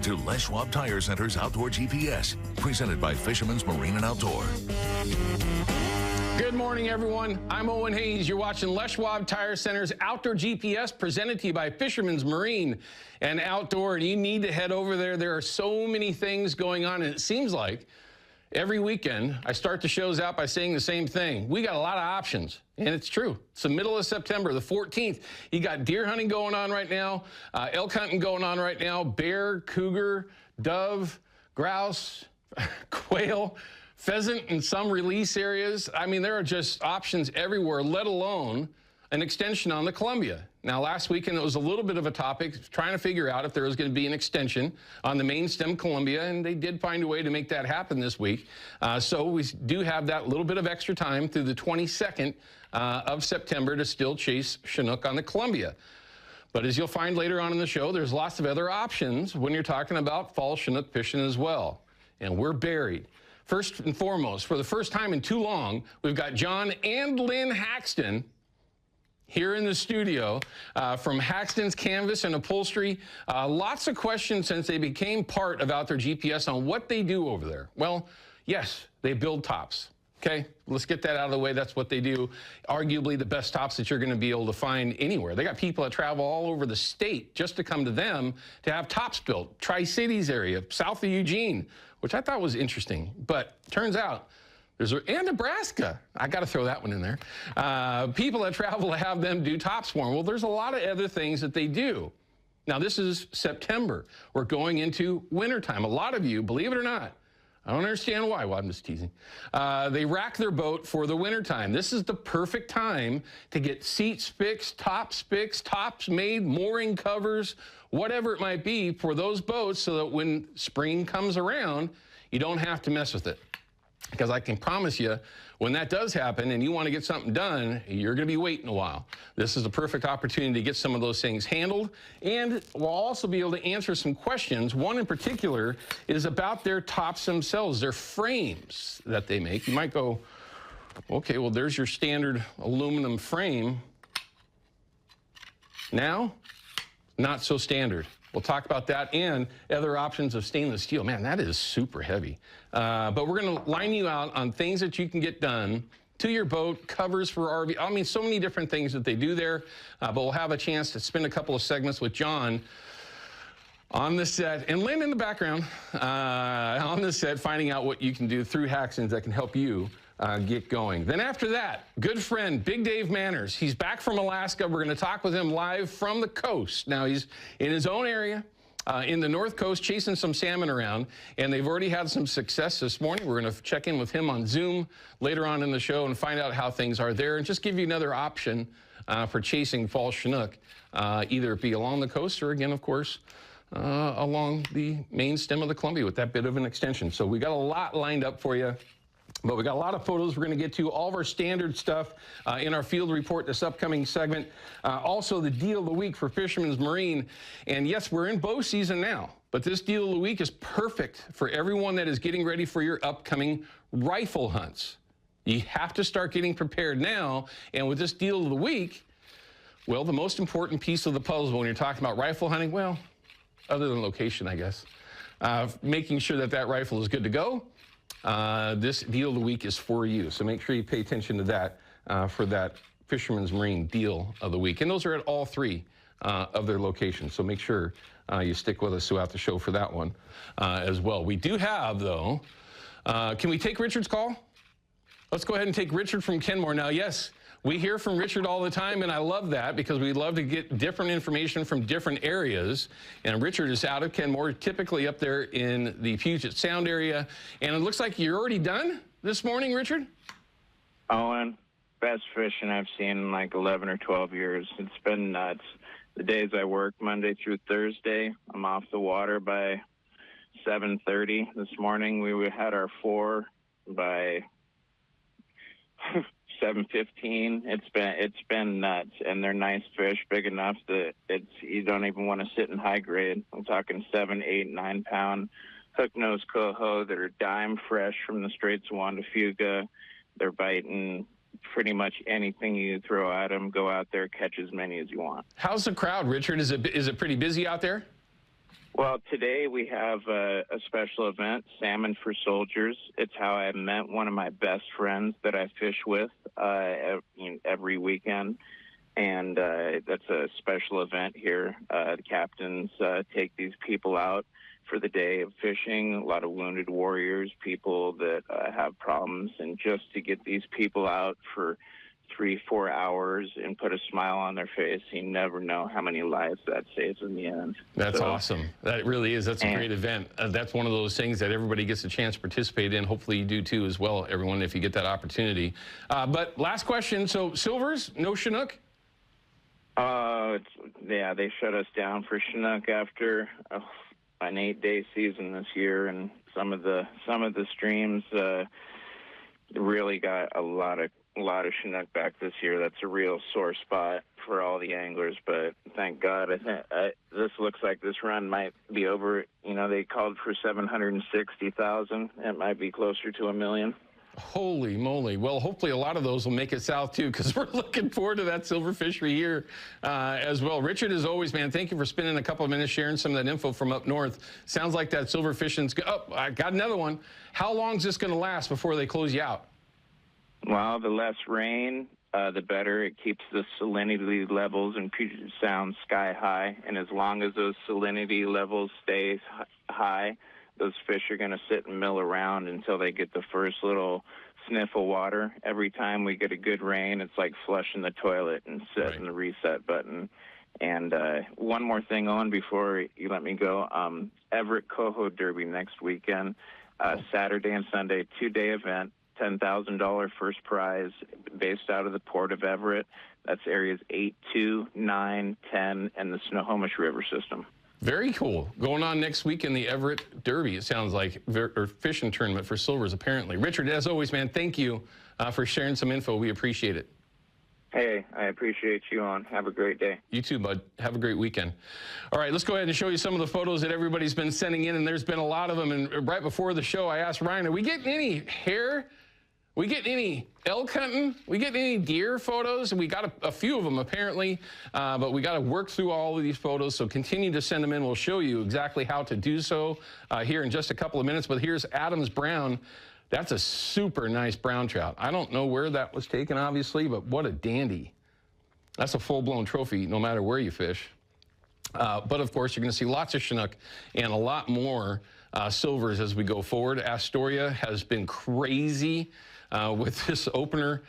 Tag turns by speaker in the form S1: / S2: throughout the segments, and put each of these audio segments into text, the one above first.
S1: on to Les Schwab Tire Center's Outdoor GPS, presented by Fisherman's Marine and Outdoor.
S2: Good morning, everyone. I'm Owen Hayes. You're watching Les Schwab Tire Center's Outdoor GPS, presented to you by Fisherman's Marine and Outdoor. And you need to head over there. There are so many things going on, and it seems like every weekend I start the shows out by saying the same thing. We got a lot of options, and it's true. It's the middle of September, the 14th. You got deer hunting going on right now, elk hunting going on right now, bear, cougar, dove, grouse, quail, pheasant in some release areas. I mean, there are just options everywhere, let alone an extension on the Columbia. Now, last weekend, it was a little bit of a topic, trying to figure out if there was going to be an extension on the main stem Columbia, and they did find a way to make that happen this week. So we do have that little bit of extra time through the 22nd of September to still chase Chinook on the Columbia. But as you'll find later on in the show, there's lots of other options when you're talking about fall Chinook fishing as well. And we're buried. First and foremost, for the first time in too long, we've got John and Lynn Haxton here in the studio from Haxton's Canvas and Upholstery. Lots of questions since they became part of Outdoor GPS on what they do over there. Well, yes, they build tops. Okay, let's get that out of the way. That's what they do. Arguably the best tops that you're going to be able to find anywhere. They got people that travel all over the state just to come to them to have tops built. Tri-Cities area, south of Eugene, which I thought was interesting. But turns out, and Nebraska. I got to throw that one in there. People that travel to have them do tops for them. Well, there's a lot of other things that they do. Now, this is September. We're going into wintertime. A lot of you, believe it or not, I don't understand why. Well, I'm just teasing. They rack their boat for the wintertime. This is the perfect time to get seats fixed, tops made, mooring covers, whatever it might be for those boats so that when spring comes around, you don't have to mess with it. Because I can promise you, when that does happen and you want to get something done, you're going to be waiting a while. This is the perfect opportunity to get some of those things handled. And we'll also be able to answer some questions. One in particular is about their tops themselves, their frames that they make. You might go, okay, well, there's your standard aluminum frame. Now, not so standard. We'll talk about that and other options of stainless steel. Man, that is super heavy. But we're going to line you out on things that you can get done to your boat, covers for RV. I mean, so many different things that they do there. But we'll have a chance to spend a couple of segments with John on the set and Lynn in the background on the set, finding out what you can do through Haxton's that can help you get going. Then after that, good friend, Big Dave Manners. He's back from Alaska. We're going to talk with him live from the coast. Now, he's in his own area, in the North Coast, chasing some salmon around, and they've already had some success this morning. We're going to check in with him on Zoom later on in the show and find out how things are there and just give you another option for chasing fall Chinook, either it be along the coast or, again, of course, along the main stem of the Columbia with that bit of an extension. So we got a lot lined up for you. But we got a lot of photos we're going to get to, all of our standard stuff in our field report this upcoming segment. Also, the deal of the week for Fisherman's Marine. And yes, we're in bow season now, but this deal of the week is perfect for everyone that is getting ready for your upcoming rifle hunts. You have to start getting prepared now. And with this deal of the week, well, the most important piece of the puzzle when you're talking about rifle hunting, well, other than location, I guess, making sure that that rifle is good to go. This deal of the week is for you, so make sure you pay attention to that for that Fisherman's Marine deal of the week. And those are at all three of their locations, so make sure you stick with us throughout the show for that one as well. We do have, though, can we take Richard's call? Let's go ahead and take Richard from Kenmore. Now, yes, we hear from Richard all the time, and I love that because we love to get different information from different areas. And Richard is out of Kenmore, typically up there in the Puget Sound area. And it looks like you're already done this morning, Richard?
S3: Owen, best fishing I've seen in like 11 or 12 years. It's been nuts. The days I work Monday through Thursday, I'm off the water by 7:30. This morning we had our 4 by 7:15. It's been nuts, and they're nice fish, big enough that you don't even want to sit in high grade. I'm talking 7, 8, 9 pound hook-nosed coho that are dime fresh from the Straits of Juan de Fuga. They're biting pretty much anything you throw at them. Go out there, catch as many as you want.
S2: How's the crowd, Richard? Is it pretty busy out there?
S3: Well, today we have a special event, Salmon for Soldiers. It's how I met one of my best friends that I fish with every weekend. And that's a special event here. The captains take these people out for the day of fishing, a lot of wounded warriors, people that have problems. And just to get these people out for 3-4 hours and put a smile on their face, you never know how many lives that saves in the end.
S2: That's awesome. That really is. That's a great event. That's one of those things that everybody gets a chance to participate in. Hopefully you do too as well, everyone, if you get that opportunity. But last question. So silvers, no Chinook?
S3: Yeah, they shut us down for Chinook after an 8-day season this year, and some of the streams really got a lot of Chinook back this year. That's a real sore spot for all the anglers, but thank God. I think this looks like this run might be over. You know, they called for 760,000. It might be closer to 1 million.
S2: Holy moly. Well, hopefully a lot of those will make it south too, because we're looking forward to that silver fishery here as well. Richard, as always, man, thank you for spending a couple of minutes sharing some of that info from up north. Sounds like that silver fishing's oh, I got another one. How long is this going to last before they close you out?
S3: Well, the less rain, the better. It keeps the salinity levels in Puget Sound sky high, and as long as those salinity levels stay high, those fish are going to sit and mill around until they get the first little sniff of water. Every time we get a good rain, it's like flushing the toilet and setting the reset button. And one more thing, Owen, before you let me go. Everett Coho Derby next weekend, Saturday and Sunday, 2-day event. $10,000 first prize based out of the Port of Everett. That's areas 8, 2, 9, 10, and the Snohomish River system.
S2: Very cool. Going on next week in the Everett Derby, it sounds like, or fishing tournament for silvers, apparently. Richard, as always, man, thank you for sharing some info. We appreciate it.
S3: Hey, I appreciate you on. Have a great day.
S2: You too, bud. Have a great weekend. All right, let's go ahead and show you some of the photos that everybody's been sending in, and there's been a lot of them. And right before the show, I asked Ryan, are we getting any hair? We get any elk hunting? We get any deer photos? And we got a few of them apparently, but we got to work through all of these photos. So continue to send them in. We'll show you exactly how to do so here in just a couple of minutes. But here's Adams Brown. That's a super nice brown trout. I don't know where that was taken, obviously, but what a dandy. That's a full-blown trophy no matter where you fish. But of course, you're going to see lots of Chinook and a lot more silvers as we go forward. Astoria has been crazy with this opener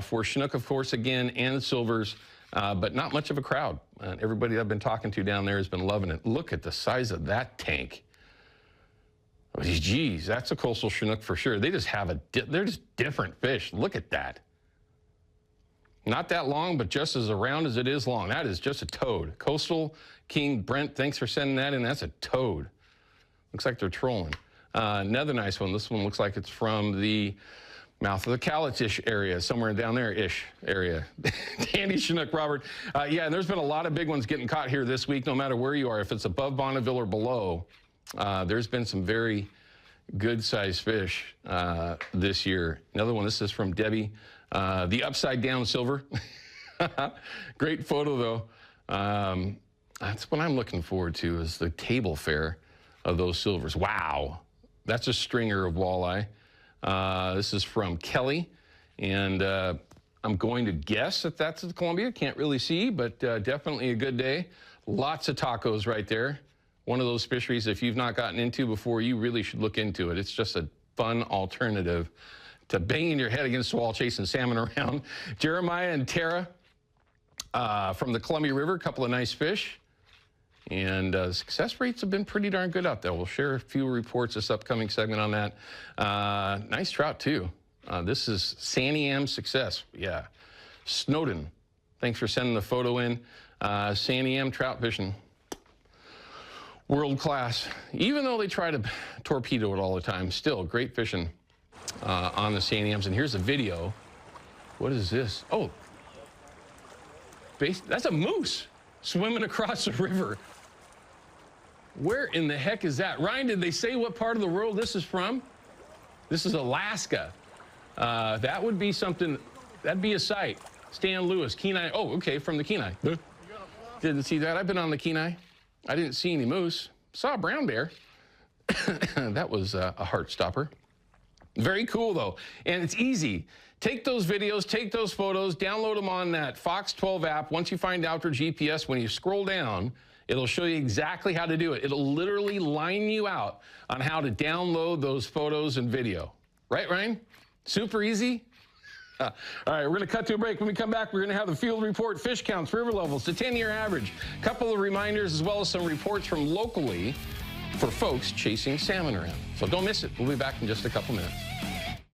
S2: for Chinook, of course, again, and silvers, but not much of a crowd. Everybody I've been talking to down there has been loving it. Look at the size of that tank. Oh, geez, that's a coastal Chinook for sure. They just have they're just different fish. Look at that. Not that long, but just as round as it is long. That is just a toad. Coastal King Brent, thanks for sending that in. That's a toad. Looks like they're trolling. Another nice one. This one looks like it's from the mouth of the Cowlitz-ish area, somewhere down there-ish area. Dandy Chinook, Robert. Yeah, and there's been a lot of big ones getting caught here this week, no matter where you are. If it's above Bonneville or below, there's been some very good-sized fish this year. Another one, this is from Debbie. The upside-down silver. Great photo, though. That's what I'm looking forward to, is the table fare of those silvers. Wow. That's a stringer of walleye. This is from Kelly, and I'm going to guess that that's at Columbia. Can't really see, but definitely a good day. Lots of tacos right there. One of those fisheries, if you've not gotten into before, you really should look into it. It's just a fun alternative to banging your head against the wall chasing salmon around. Jeremiah and Tara from the Columbia River, a couple of nice fish. And success rates have been pretty darn good out there. We'll share a few reports this upcoming segment on that. Nice trout, too. This is Santiam success. Yeah. Snowden, thanks for sending the photo in. Santiam trout fishing. World class. Even though they try to torpedo it all the time, still great fishing on the Santiams. And here's a video. What is this? Oh, that's a moose swimming across the river. Where in the heck is that? Ryan, did they say what part of the world this is from? This is Alaska. That would be something, that'd be a sight. Stan Lewis, Kenai. Oh, okay, from the Kenai. Didn't see that. I've been on the Kenai. I didn't see any moose, Saw a brown bear. That was a heart stopper. Very cool, though. And it's easy. Take those videos, take those photos, download them on that Fox 12 app. Once you find Outdoor GPS, when you scroll down, it'll show you exactly how to do it. It'll literally line you out on how to download those photos and video. Right, Ryan? Super easy? All right, we're going to cut to a break. When we come back, we're going to have the field report, fish counts, river levels, the 10-year average, a couple of reminders, as well as some reports from locally for folks chasing salmon around. So don't miss it. We'll be back in just a couple minutes.